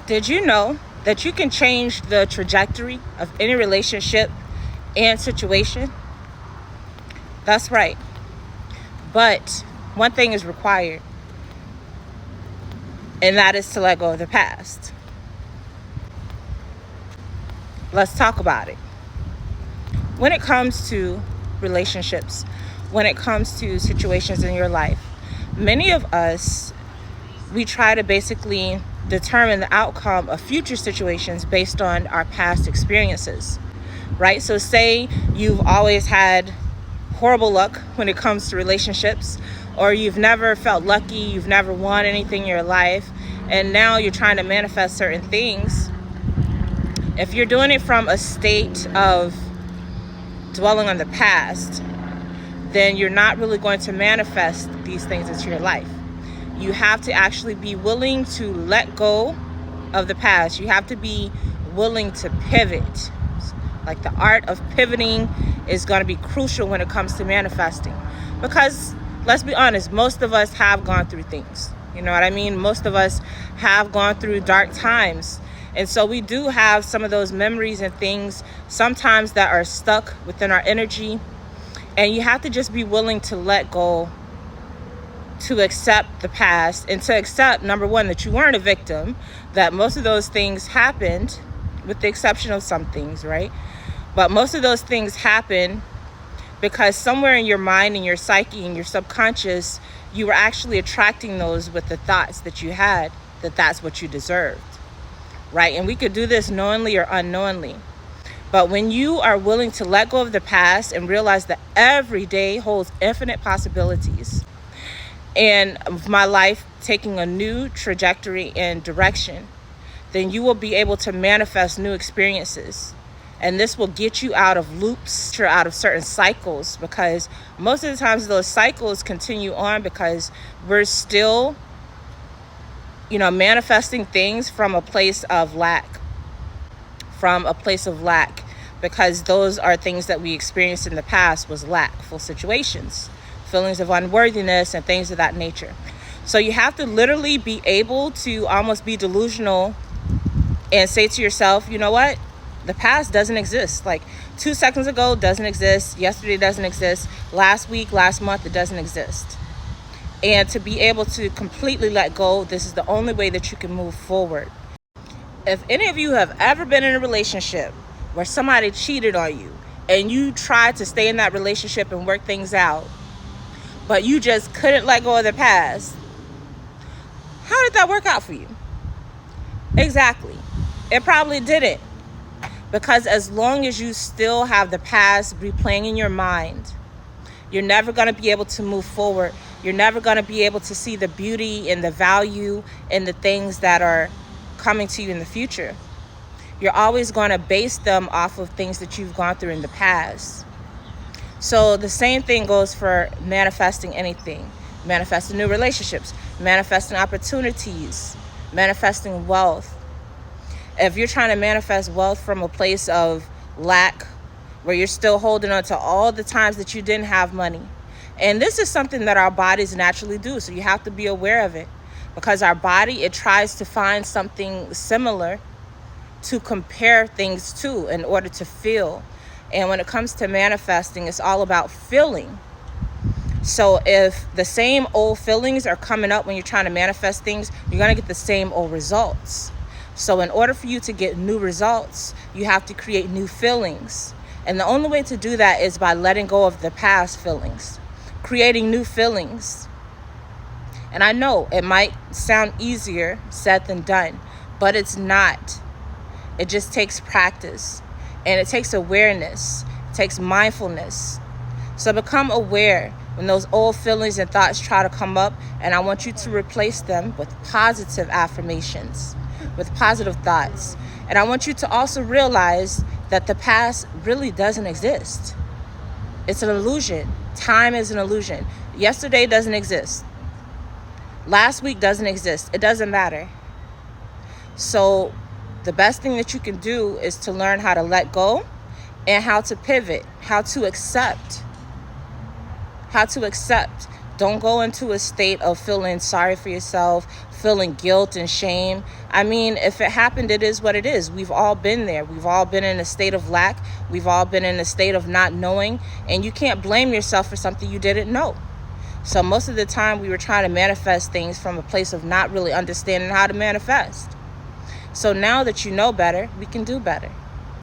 Did you know that you can change the trajectory of any relationship and situation? That's right. But one thing is required, and that is to let go of the past. Let's talk about it. When it comes to relationships, when it comes to situations in your life, many of us, we try to basically determine the outcome of future situations based on our past experiences, right? So say you've always had horrible luck when it comes to relationships, or you've never felt lucky, you've never won anything in your life, and now you're trying to manifest certain things. If you're doing it from a state of dwelling on the past, then you're not really going to manifest these things into your life. You have to actually be willing to let go of the past. You have to be willing to pivot. Like, the art of pivoting is going to be crucial when it comes to manifesting. Because let's be honest, most of us have gone through things. You know what I mean? Most of us have gone through dark times. And so we do have some of those memories and things sometimes that are stuck within our energy. And you have to just be willing to let go, to accept the past, and to accept, number one, that you weren't a victim, that most of those things happened, with the exception of some things, right? But most of those things happen because somewhere in your mind and your psyche and your subconscious, you were actually attracting those with the thoughts that you had, that that's what you deserved, right? And we could do this knowingly or unknowingly. But when you are willing to let go of the past and realize that every day holds infinite possibilities, and of my life taking a new trajectory and direction, then you will be able to manifest new experiences. And this will get you out of loops, or out of certain cycles, because most of the times those cycles continue on because we're still, manifesting things from a place of lack. Because those are things that we experienced in the past, was lackful situations, feelings of unworthiness and things of that nature. So you have to literally be able to almost be delusional and say to yourself, you know what? The past doesn't exist. Like 2 seconds ago doesn't exist. Yesterday doesn't exist. Last week, last month, it doesn't exist. And to be able to completely let go, this is the only way that you can move forward. If any of you have ever been in a relationship where somebody cheated on you and you tried to stay in that relationship and work things out, but you just couldn't let go of the past, how did that work out for you? Exactly. It probably didn't. Because as long as you still have the past replaying in your mind, you're never going to be able to move forward. You're never going to be able to see the beauty and the value in the things that are coming to you in the future. You're always going to base them off of things that you've gone through in the past. So the same thing goes for manifesting anything. Manifesting new relationships, manifesting opportunities, manifesting wealth. If you're trying to manifest wealth from a place of lack, where you're still holding on to all the times that you didn't have money. And this is something that our bodies naturally do, so you have to be aware of it. Because our body, it tries to find something similar to compare things to in order to feel. And when it comes to manifesting, it's all about feeling. So if the same old feelings are coming up when you're trying to manifest things, you're going to get the same old results. So in order for you to get new results, you have to create new feelings. And the only way to do that is by letting go of the past feelings, creating new feelings. And I know it might sound easier said than done, but it's not. It just takes practice, and it takes awareness. It takes mindfulness. So become aware when those old feelings and thoughts try to come up, and I want you to replace them with positive affirmations, with positive thoughts. And I want you to also realize that the past really doesn't exist. It's an illusion. Time is an illusion. Yesterday doesn't exist. Last week doesn't exist. It doesn't matter. So the best thing that you can do is to learn how to let go and how to pivot, how to accept. Don't go into a state of feeling sorry for yourself, feeling guilt and shame. I mean, if it happened, it is what it is. We've all been there. We've all been in a state of lack. We've all been in a state of not knowing, and you can't blame yourself for something you didn't know. So most of the time we were trying to manifest things from a place of not really understanding how to manifest. So now that you know better, we can do better.